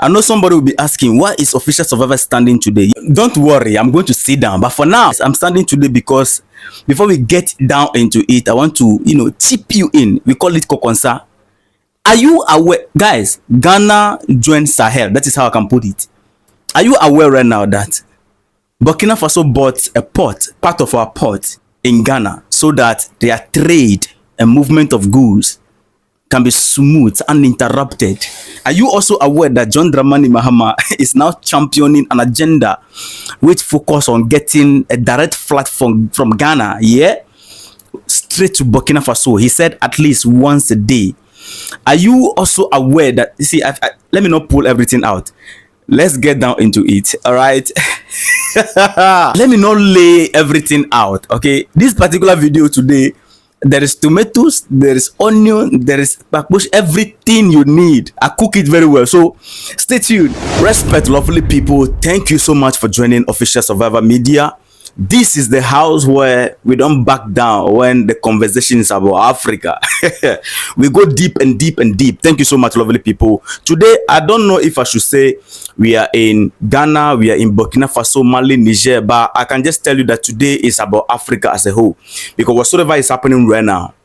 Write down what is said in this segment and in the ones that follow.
I know somebody will be asking, why is Official Survivor standing today? Don't worry, I'm going to sit down. But for now, I'm standing today because before we get down into it, I want to, chip you in. We call it Kokonsa. Are you aware, guys? Ghana joined Sahel. That is how I can put it. Are you aware right now that Burkina Faso bought a part of our port in Ghana, so that their trade and movement of goods can be smooth, uninterrupted? Are you also aware that John Dramani Mahama is now championing an agenda which focus on getting a direct flight from Ghana, straight to Burkina Faso? He said at least once a day. Are you also aware that, you see, let me not pull everything out. Let's get down into it, all right? Let me not lay everything out, okay? This particular video today, there is tomatoes, there is onion, there is bakbush, everything you need. I cook it very well, so stay tuned. Respect, lovely people. Thank you so much for joining Official Survivor Media. This is the house where we don't back down when the conversation is about Africa. We go deep and deep and deep. Thank you so much, lovely people. Today, I don't know if I should say we are in Ghana, we are in Burkina Faso, Mali, Niger, but I can just tell you that today is about Africa as a whole. Because whatsoever is happening right now,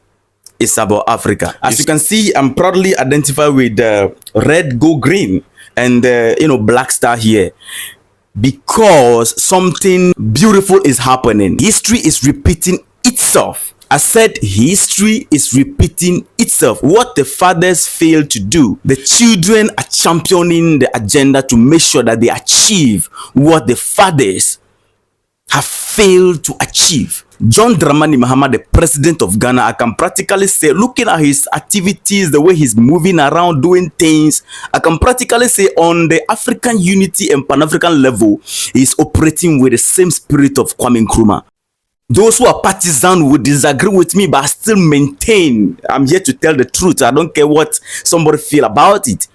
it's about Africa. As you can see, I'm proudly identified with the red, gold, green, and black star here. Because something beautiful is happening. History is repeating itself. I said history is repeating itself. What the fathers failed to do, the children are championing the agenda to make sure that they achieve what the fathers have failed to achieve. John Dramani Mahama, the president of Ghana, I can practically say, looking at his activities, the way he's moving around, doing things, I can practically say on the African unity and Pan-African level, he's operating with the same spirit of Kwame Nkrumah. Those who are partisan would disagree with me, but I still maintain, I'm here to tell the truth. I don't care what somebody feel about it.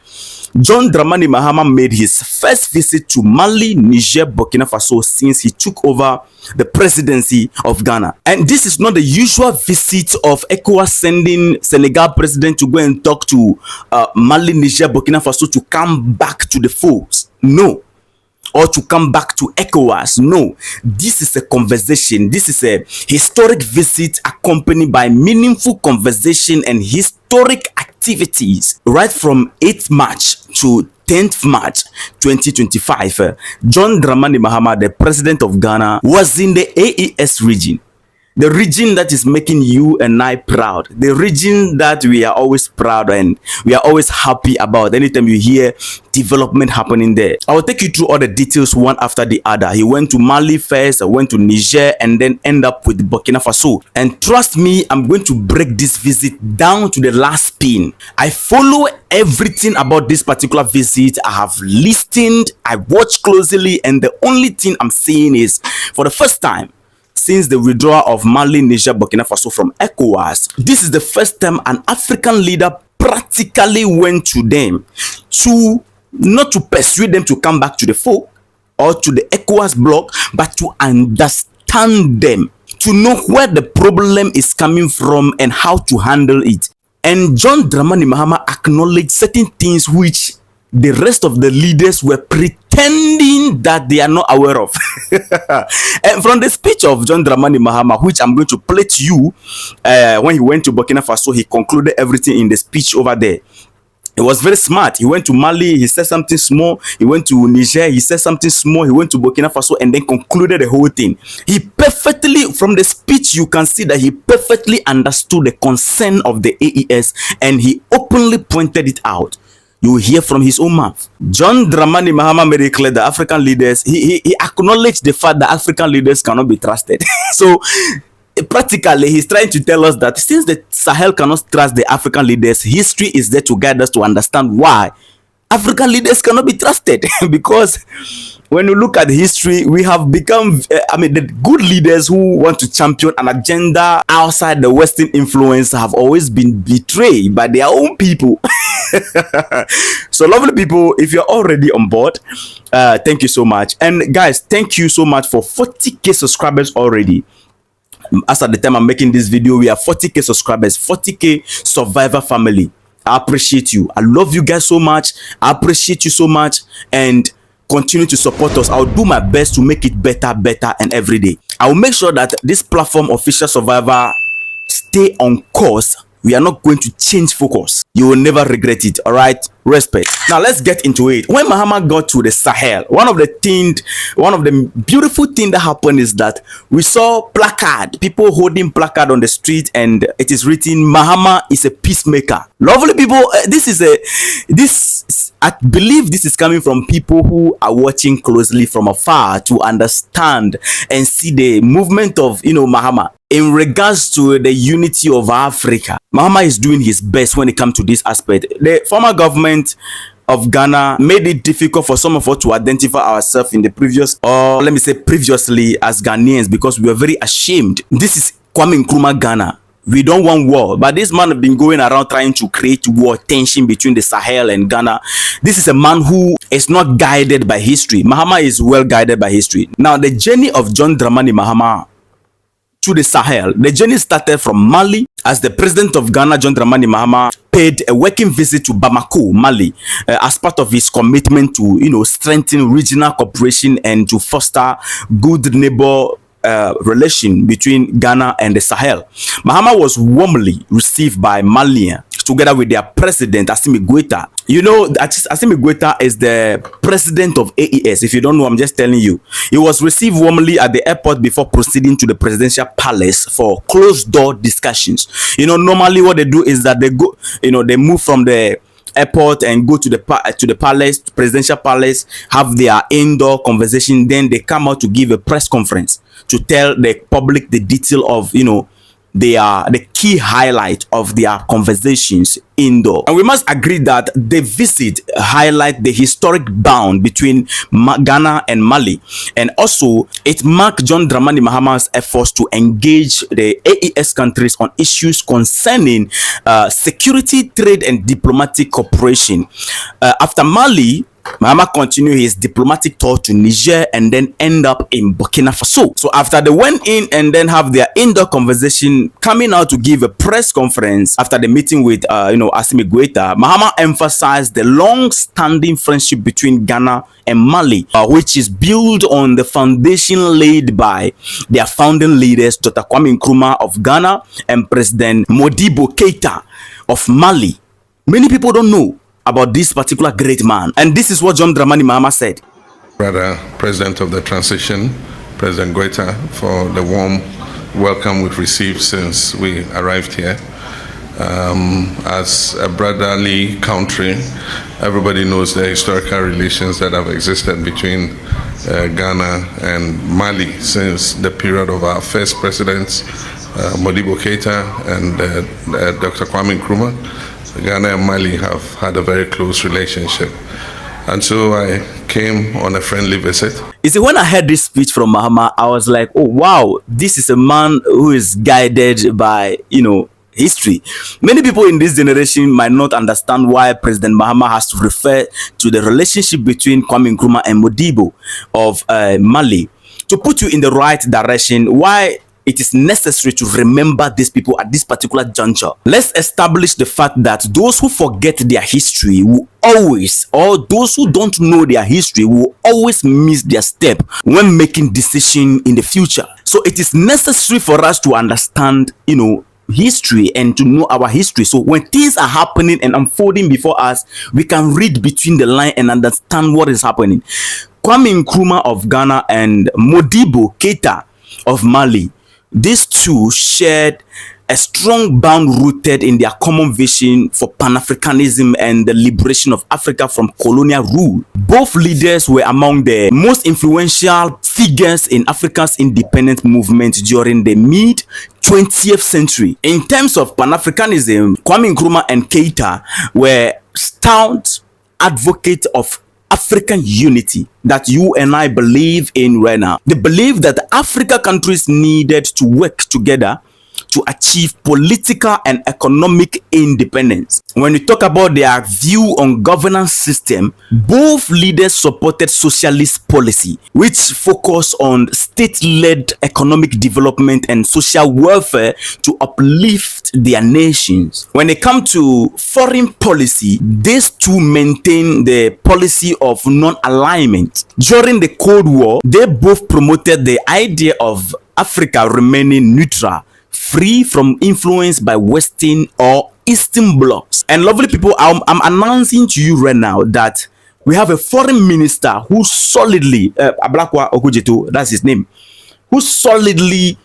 John Dramani Mahama made his first visit to Mali, Niger, Burkina Faso since he took over the presidency of Ghana. And this is not the usual visit of ECOWAS sending Senegal president to go and talk to Mali, Niger, Burkina Faso to come back to the folds. No. Or to come back to ECOWAS. No, this is a conversation. This is a historic visit accompanied by meaningful conversation and historic activities. Right from 8th March to 10th March 2025, John Dramani Mahama, the president of Ghana, was in the AES region. The region that is making you and I proud. The region that we are always proud and we are always happy about anytime you hear development happening there. I will take you through all the details one after the other. He went to Mali first, went to Niger, and then end up with Burkina Faso. And trust me, I'm going to break this visit down to the last pin. I follow everything about this particular visit. I have listened, I watched closely, and the only thing I'm seeing is, for the first time, since the withdrawal of Mali, Niger, Burkina Faso from ECOWAS, this is the first time an African leader practically went to them not to persuade them to come back to the fold or to the ECOWAS bloc, but to understand them, to know where the problem is coming from and how to handle it. And John Dramani Mahama acknowledged certain things which the rest of the leaders were pretending that they are not aware of. And from the speech of John Dramani Mahama, which I'm going to play to you, when he went to Burkina Faso, he concluded everything in the speech over there. It was very smart. He went to Mali, he said something small. He went to Niger, he said something small. He went to Burkina Faso and then concluded the whole thing. He perfectly, from the speech, you can see that he perfectly understood the concern of the AES and he openly pointed it out. You will hear from his own mouth. John Dramani Mahama made it clear that African leaders, he acknowledged the fact that African leaders cannot be trusted. So, practically, he's trying to tell us that since the Sahel cannot trust the African leaders, history is there to guide us to understand why African leaders cannot be trusted. Because when you look at history, we have become, the good leaders who want to champion an agenda outside the Western influence have always been betrayed by their own people. So lovely people, if you're already on board, thank you so much. And guys, thank you so much for 40k subscribers already. As at the time I'm making this video, we have 40k subscribers, 40k survivor family. I appreciate you. I love you guys so much. I appreciate you so much, and continue to support us. I'll do my best to make it better, and every day. I will make sure that this platform, Official Survivor, stay on course. We are not going to change focus. You will never regret it. All right, respect. Now let's get into it. When Mahama got to the Sahel, one of the beautiful things that happened is that we saw placard, people holding placard on the street, and it is written, Mahama is a peacemaker. Lovely people. I believe this is coming from people who are watching closely from afar to understand and see the movement of Mahama in regards to the unity of Africa. Mahama is doing his best when it comes to this aspect. The former government of Ghana made it difficult for some of us to identify ourselves in the previous, or let me say previously, as Ghanaians, because we were very ashamed. This is Kwame Nkrumah Ghana. We don't want war, but this man has been going around trying to create war, tension between the Sahel and Ghana. This is a man who is not guided by history. Mahama is well guided by history. Now, the journey of John Dramani Mahama to the Sahel, the journey started from Mali, as the president of Ghana, John Dramani Mahama, paid a working visit to Bamako, Mali, as part of his commitment to, strengthen regional cooperation and to foster good neighbor relation between Ghana and the Sahel. Mahama was warmly received by Malians together with their president, Assimi Goita. Assimi Goita is the president of AES. If you don't know, I'm just telling you. He was received warmly at the airport before proceeding to the presidential palace for closed-door discussions. Normally what they do is that they go, they move from the airport and go to the palace, presidential palace, have their indoor conversation, then they come out to give a press conference to tell the public the detail of the key highlight of their conversations indoor. And we must agree that the visit highlight the historic bond between Ghana and Mali, and also it marked John Dramani Mahama's efforts to engage the AES countries on issues concerning security, trade, and diplomatic cooperation. After Mali, Mahama continued his diplomatic tour to Niger and then end up in Burkina Faso. So after they went in and then have their indoor conversation, coming out to give a press conference after the meeting with Assimi Goita, Mahama emphasized the long-standing friendship between Ghana and Mali, which is built on the foundation laid by their founding leaders, Dr. Kwame Nkrumah of Ghana and President Modibo Keita of Mali. Many people don't know about this particular great man, and this is what John Dramani Mahama said. Brother President of the Transition, President Goita, for the warm welcome we've received since we arrived here. As a brotherly country, everybody knows the historical relations that have existed between Ghana and Mali since the period of our first presidents, Modibo Keita and Dr. Kwame Nkrumah. Ghana and Mali have had a very close relationship. And so I came on a friendly visit. You see, when I heard this speech from Mahama, I was like, oh, wow, this is a man who is guided by, history. Many people in this generation might not understand why President Mahama has to refer to the relationship between Kwame Nkrumah and Modibo of Mali. To put you in the right direction, why it is necessary to remember these people at this particular juncture. Let's establish the fact that those who forget their history will always, or those who don't know their history will always miss their step when making decisions in the future. So it is necessary for us to understand, history and to know our history. So when things are happening and unfolding before us, we can read between the lines and understand what is happening. Kwame Nkrumah of Ghana and Modibo Keita of Mali, these two shared a strong bond rooted in their common vision for Pan-Africanism and the liberation of Africa from colonial rule. Both leaders were among the most influential figures in Africa's independence movement during the mid-20th century. In terms of Pan-Africanism, Kwame Nkrumah and Keita were stout advocates of African unity that you and I believe in right now. They believe that Africa countries needed to work together to achieve political and economic independence. When we talk about their view on governance system, both leaders supported socialist policy, which focused on state-led economic development and social welfare to uplift their nations. When it comes to foreign policy, these two maintain the policy of non-alignment. During the Cold War, they both promoted the idea of Africa remaining neutral, free from influence by Western or Eastern blocs. And lovely people, I'm announcing to you right now that we have a foreign minister who solidly, Ablakwa Okujeto, that's his name, who solidly,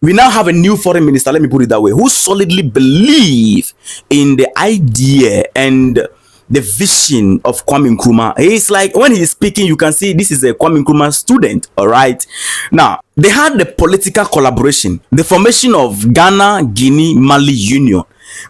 we now have a new foreign minister, let me put it that way, who solidly believe in the idea and the vision of Kwame Nkrumah. It's like when he's speaking, you can see this is a Kwame Nkrumah student, all right? Now, they had the political collaboration, the formation of Ghana, Guinea, Mali Union.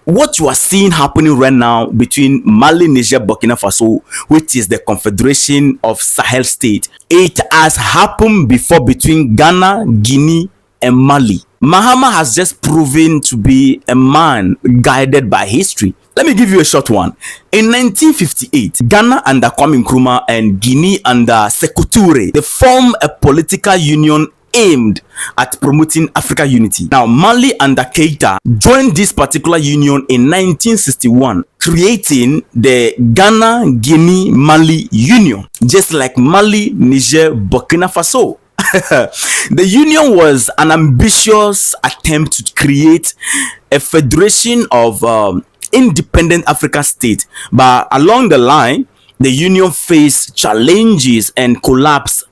What you are seeing happening right now between Mali, Niger, Burkina Faso, which is the Confederation of Sahel States, it has happened before between Ghana, Guinea, and Mali. Mahama has just proven to be a man guided by history. Let me give you a short one. In 1958, Ghana under Kwame Nkrumah and Guinea under Sékou Touré, they formed a political union aimed at promoting Africa unity. Now, Mali under Goita joined this particular union in 1961, creating the Ghana, Guinea, Mali Union, just like Mali, Niger, Burkina Faso. The union was an ambitious attempt to create a federation of independent African states, but along the line, the union faced challenges and collapsed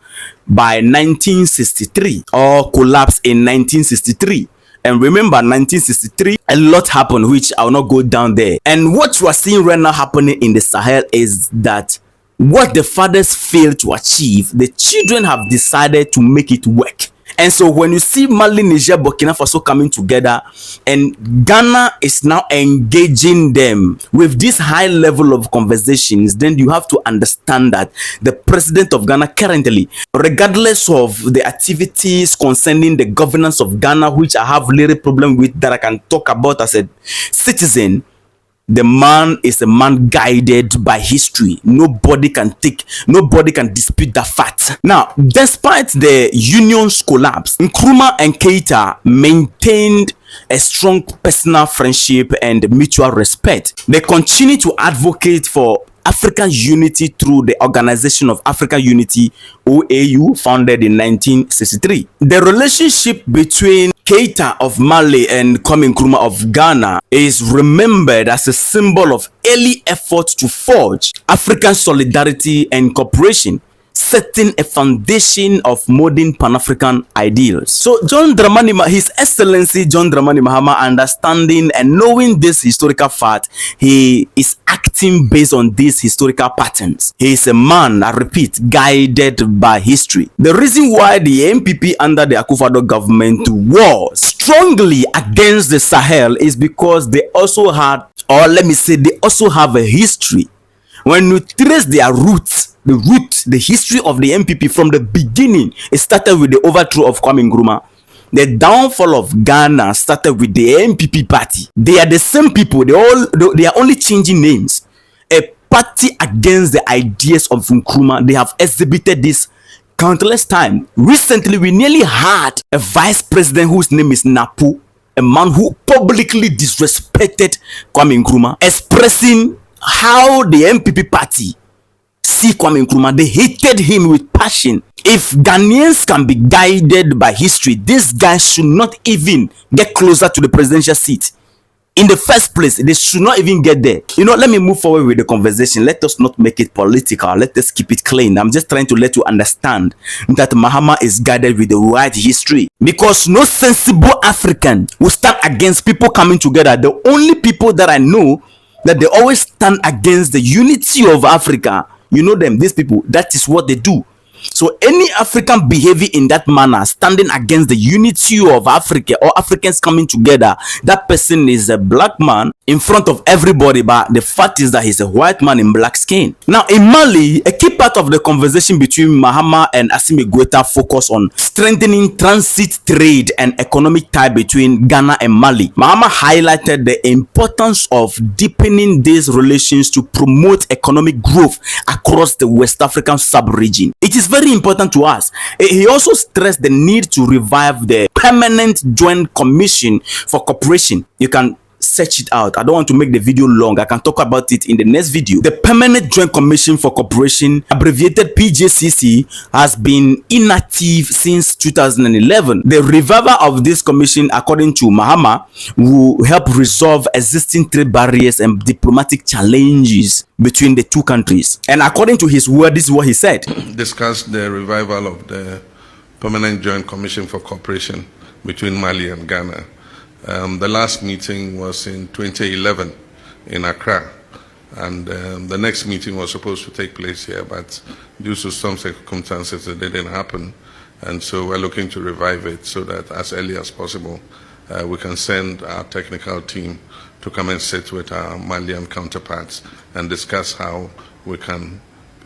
by 1963, or collapsed in 1963. And remember, 1963, a lot happened, which I will not go down there. And what you are seeing right now happening in the Sahel is that what the fathers failed to achieve, the children have decided to make it work. And so when you see Mali, Niger, Burkina Faso coming together, and Ghana is now engaging them with this high level of conversations, then you have to understand that the president of Ghana currently, regardless of the activities concerning the governance of Ghana, which I have little problem with that I can talk about as a citizen, the man is a man guided by history. Nobody can dispute that fact. Now, despite the union's collapse, Nkrumah and Goita maintained a strong personal friendship and mutual respect. They continue to advocate for African unity through the Organization of African Unity, OAU, founded in 1963. The relationship between Goita of Mali and Kwame Nkrumah of Ghana is remembered as a symbol of early efforts to forge African solidarity and cooperation, setting a foundation of modern Pan-African ideals. So His Excellency John Dramani Mahama, understanding and knowing this historical fact, he is acting based on these historical patterns. He is a man, I repeat, guided by history. The reason why the MPP under the Akufo-Addo government was strongly against the Sahel is because they also had, or let me say, they also have a history. When you trace their roots, the history of the MPP from the beginning, it started with the overthrow of Kwame Nkrumah. The downfall of Ghana started with the MPP party. They are the same people. They are only changing names. A party against the ideas of Nkrumah. They have exhibited this countless times. Recently, we nearly had a vice president whose name is Napu, a man who publicly disrespected Kwame Nkrumah, expressing how the MPP party see Kwame Nkrumah. They hated him with passion. If Ghanaians can be guided by history, this guy should not even get closer to the presidential seat. In the first place, they should not even get there. Let me move forward with the conversation. Let us not make it political. Let us keep it clean. I'm just trying to let you understand that Mahama is guided with the right history. Because no sensible African will stand against people coming together. The only people that I know that they always stand against the unity of Africa, you know them, these people, that is what they do. So any African behaving in that manner, standing against the unity of Africa or Africans coming together, that person is a black man in front of everybody, but the fact is that he's a white man in black skin. Now in Mali, a key part of the conversation between Mahama and Assimi Goita focus on strengthening transit trade and economic tie between Ghana and Mali. Mahama highlighted the importance of deepening these relations to promote economic growth across the West African sub-region. It is very important to us. He also stressed the need to revive the Permanent Joint Commission for Cooperation. You can search it out. I don't want to make the video long. I can talk about it in the next video. The Permanent Joint Commission for Cooperation, abbreviated PJCC, has been inactive since 2011. The revival of this commission, according to Mahama, will help resolve existing trade barriers and diplomatic challenges between the two countries. And according to his word, this is what he said. Discussed the revival of the Permanent Joint Commission for Cooperation between Mali and Ghana. The last meeting was in 2011 in Accra, and the next meeting was supposed to take place here, but due to some circumstances it didn't happen, and so we're looking to revive it so that as early as possible we can send our technical team to come and sit with our Malian counterparts and discuss how we can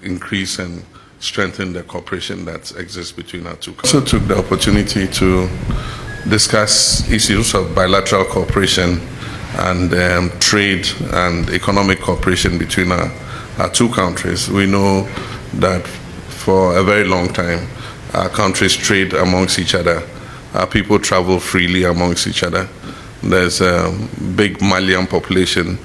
increase and strengthen the cooperation that exists between our two countries. I also took the opportunity to discuss issues of bilateral cooperation and trade and economic cooperation between our two countries. We know that for a very long time our countries trade amongst each other. Our people travel freely amongst each other. There's a big Malian population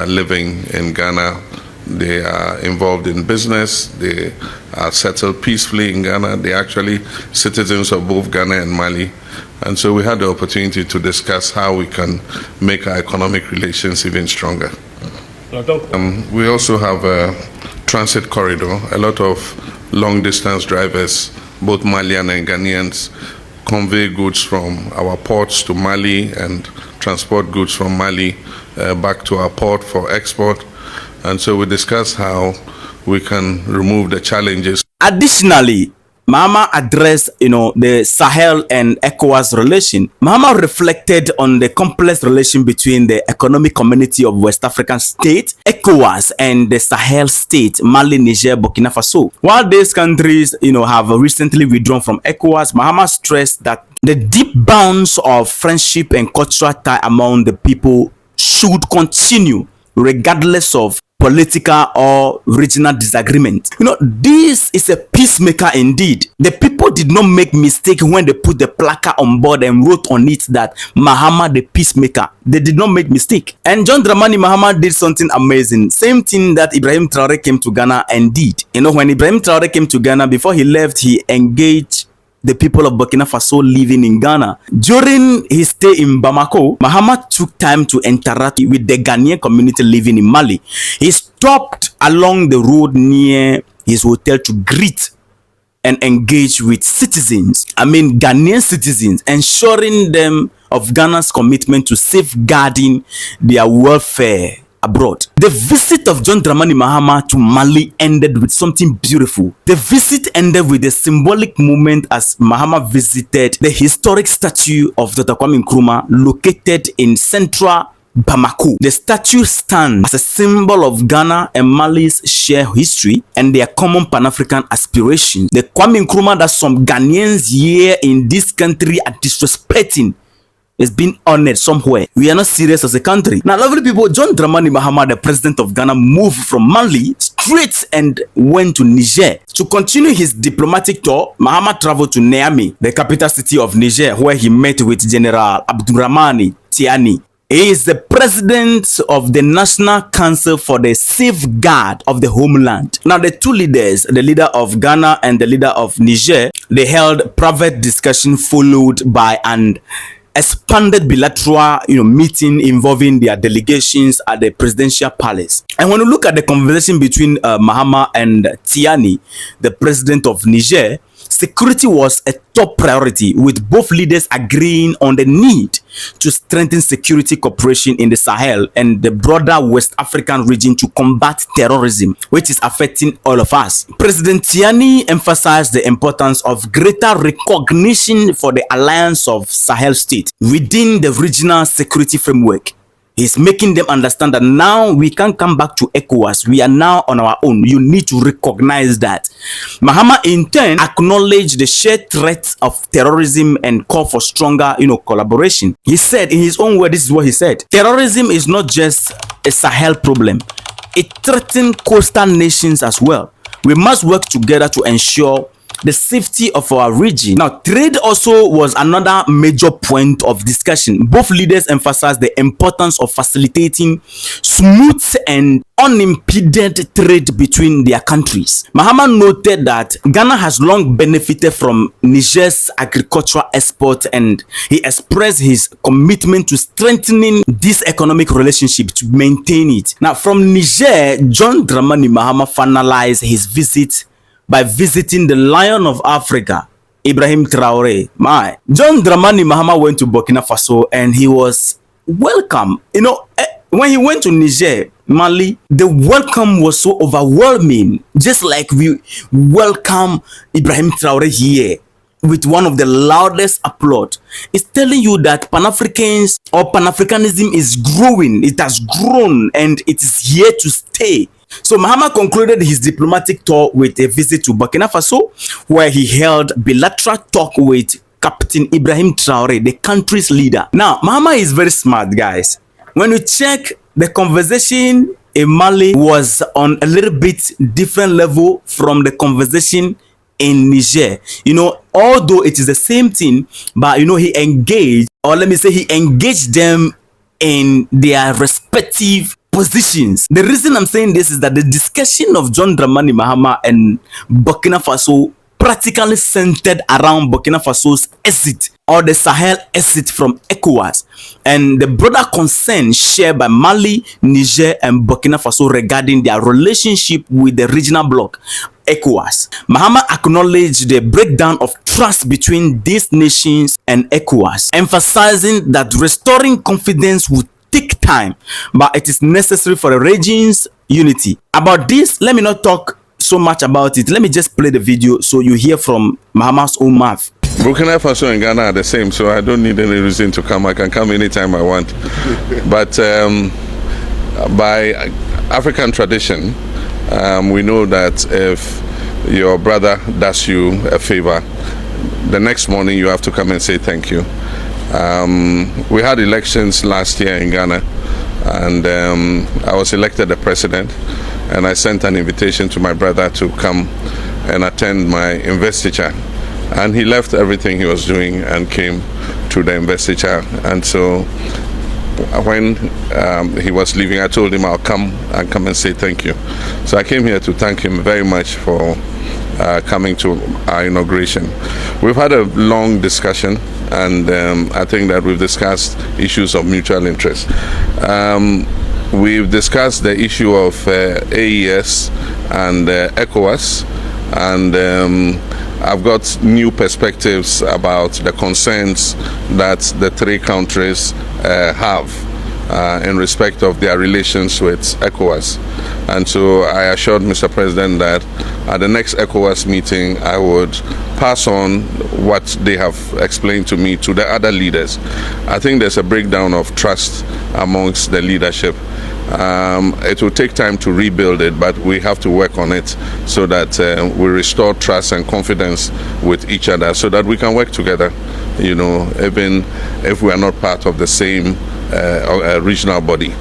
living in Ghana. They are involved in business. They are settled peacefully in Ghana. They're actually citizens of both Ghana and Mali. And so we had the opportunity to discuss how we can make our economic relations even stronger. We also have a transit corridor. A lot of long-distance drivers, both Malian and Ghanaians, convey goods from our ports to Mali and transport goods from Mali back to our port for export. And so we discussed how we can remove the challenges. Additionally, Mahama addressed, the Sahel and ECOWAS relation. Mahama reflected on the complex relation between the Economic Community of West African States, ECOWAS, and the Sahel States, Mali, Niger, Burkina Faso. While these countries, have recently withdrawn from ECOWAS, Mahama stressed that the deep bonds of friendship and cultural tie among the people should continue, regardless of political or regional disagreement. This is a peacemaker indeed. The people did not make mistake when they put the placard on board and wrote on it that Mahama the peacemaker. They did not make mistake. And John Dramani Mahama did something amazing. Same thing that Ibrahim Traore came to Ghana and did. When Ibrahim Traore came to Ghana, before he left, he engaged the people of Burkina Faso living in Ghana. During his stay in Bamako, Mahama took time to interact with the Ghanaian community living in Mali. He stopped along the road near his hotel to greet and engage with citizens, Ghanaian citizens, ensuring them of Ghana's commitment to safeguarding their welfare abroad. The visit of John Dramani Mahama to Mali ended with something beautiful. The visit ended with a symbolic moment as Mahama visited the historic statue of Dr. Kwame Nkrumah located in central Bamako. The statue stands as a symbol of Ghana and Mali's shared history and their common Pan-African aspirations. The Kwame Nkrumah that some Ghanaians here in this country are disrespecting is being honored somewhere. We are not serious as a country. Now, lovely people, John Dramani Mahama, the president of Ghana, moved from Mali straight and went to Niger. To continue his diplomatic tour, Mahama traveled to Niamey, the capital city of Niger, where he met with General Abdourahamane Tiani. He is the president of the National Council for the Safeguard of the Homeland. Now, the two leaders, the leader of Ghana and the leader of Niger, they held private discussion followed by an expanded bilateral meeting involving their delegations at the presidential palace. And when you look at the conversation between Mahama and Tiani, the president of Niger, security was a top priority, with both leaders agreeing on the need to strengthen security cooperation in the Sahel and the broader West African region to combat terrorism, which is affecting all of us. President Tiani emphasized the importance of greater recognition for the Alliance of Sahel States within the regional security framework. He's making them understand that now we can't come back to ECOWAS. We are now on our own. You need to recognize that. Mahama in turn acknowledged the shared threats of terrorism and called for stronger, collaboration. He said in his own word, this is what he said: terrorism is not just a Sahel problem. It threatens coastal nations as well. We must work together to ensure the safety of our region. Now, trade also was another major point of discussion. Both leaders emphasized the importance of facilitating smooth and unimpeded trade between their countries. Mahama noted that Ghana has long benefited from Niger's agricultural export, and he expressed his commitment to strengthening this economic relationship to maintain it. Now, from Niger, John Dramani Mahama finalized his visit by visiting the Lion of Africa, Ibrahim Traoré. John Dramani Mahama went to Burkina Faso and he was welcome. When he went to Niger, Mali, the welcome was so overwhelming. Just like we welcome Ibrahim Traoré here with one of the loudest applause. It's telling you that Pan-Africans or Pan-Africanism is growing. It has grown and it is here to stay. So Mahama concluded his diplomatic tour with a visit to Burkina Faso, where he held bilateral talk with Captain Ibrahim Traoré, the country's leader. Now, Mahama is very smart, guys. When you check, the conversation in Mali was on a little bit different level from the conversation in Niger. Although it is the same thing, but he engaged, or let me say he engaged them in their respective positions. The reason I'm saying this is that the discussion of John Dramani Mahama and Burkina Faso practically centered around Burkina Faso's exit, or the Sahel exit from ECOWAS, and the broader concern shared by Mali, Niger, and Burkina Faso regarding their relationship with the regional bloc, ECOWAS. Mahama acknowledged the breakdown of trust between these nations and ECOWAS, emphasizing that restoring confidence would take time, but it is necessary for the region's unity. About this, let me not talk so much about it. Let me just play the video so you hear from Mahama's own mouth. Burkina Faso and Ghana are the same, so I don't need any reason to come. I can come anytime I want. But by African tradition, we know that if your brother does you a favor, the next morning you have to come and say thank you. We had elections last year in Ghana, and I was elected the president, and I sent an invitation to my brother to come and attend my investiture, and he left everything he was doing and came to the investiture. And so when he was leaving, I told him I'll come and say thank you. So I came here to thank him very much for coming to our inauguration. We've had a long discussion, and I think that we've discussed issues of mutual interest. We've discussed the issue of AES and ECOWAS, and I've got new perspectives about the concerns that the three countries have in respect of their relations with ECOWAS. And so I assured Mr. President that at the next ECOWAS meeting, I would pass on what they have explained to me to the other leaders. I think there's a breakdown of trust amongst the leadership. It will take time to rebuild it, but we have to work on it so that we restore trust and confidence with each other, so that we can work together, even if we are not part of the same regional body.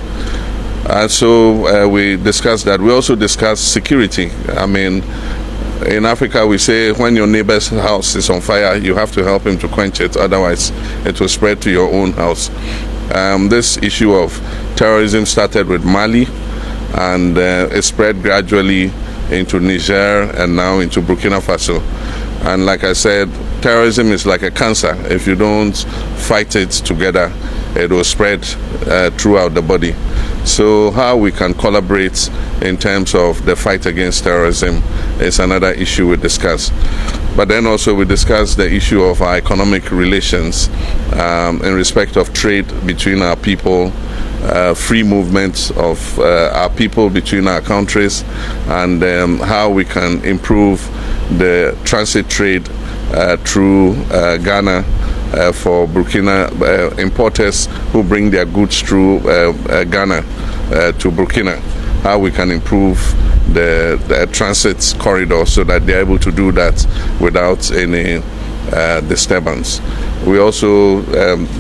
So we discussed that. We also discussed security. I mean, in Africa we say when your neighbor's house is on fire, you have to help him to quench it, otherwise it will spread to your own house. This issue of terrorism started with Mali, and it spread gradually into Niger and now into Burkina Faso. And like I said, terrorism is like a cancer. If you don't fight it together, it will spread throughout the body. So how we can collaborate in terms of the fight against terrorism is another issue we discuss. But then also we discuss the issue of our economic relations in respect of trade between our people, free movement of our people between our countries, and how we can improve the transit trade through Ghana for Burkina importers who bring their goods through Ghana to Burkina. How we can improve the transit corridor so that they're able to do that without any disturbance. We also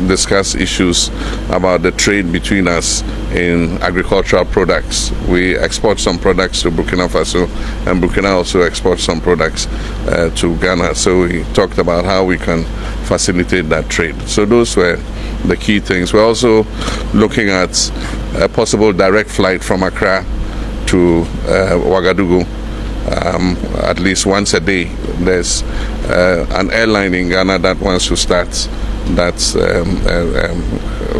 discuss issues about the trade between us in agricultural products. We export some products to Burkina Faso, and Burkina also exports some products to Ghana. So we talked about how we can facilitate that trade. So those were the key things. We're also looking at a possible direct flight from Accra to Ouagadougou. At least once a day. There's an airline in Ghana that wants to start that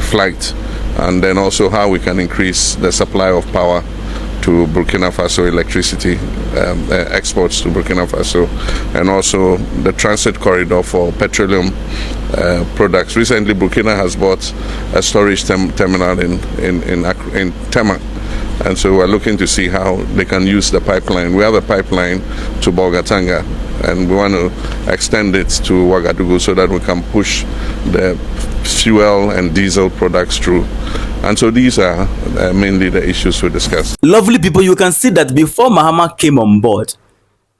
flight, and then also how we can increase the supply of power to Burkina Faso, electricity exports to Burkina Faso, and also the transit corridor for petroleum products. Recently, Burkina has bought a storage terminal in Tema. And so we're looking to see how they can use the pipeline. We have a pipeline to Bolgatanga, and we want to extend it to Ouagadougou so that we can push the fuel and diesel products through. And so these are mainly the issues we discussed. Lovely people, you can see that before Mahama came on board,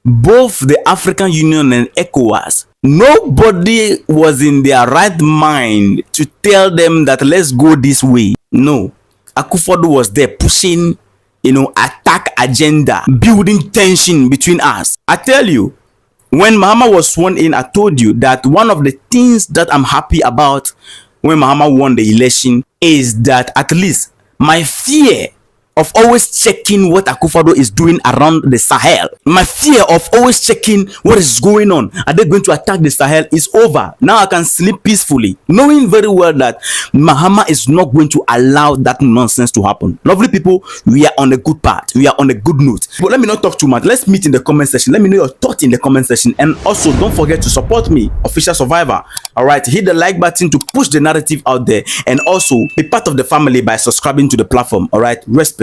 both the African Union and ECOWAS, nobody was in their right mind to tell them that let's go this way. No. Akufo-Addo was there pushing, attack agenda, building tension between us. I tell you, when Mahama was sworn in, I told you that one of the things that I'm happy about when Mahama won the election is that at least my fear of always checking what Akufo-Addo is doing around the Sahel, my fear of always checking what is going on, are they going to attack the Sahel, is over. Now I can sleep peacefully, knowing very well that Mahama is not going to allow that nonsense to happen. Lovely people, we are on a good path. We are on a good note. But let me not talk too much. Let's meet in the comment section. Let me know your thoughts in the comment section. And also, don't forget to support me, Official Survivor. All right, hit the like button to push the narrative out there. And also, be part of the family by subscribing to the platform. All right, respect.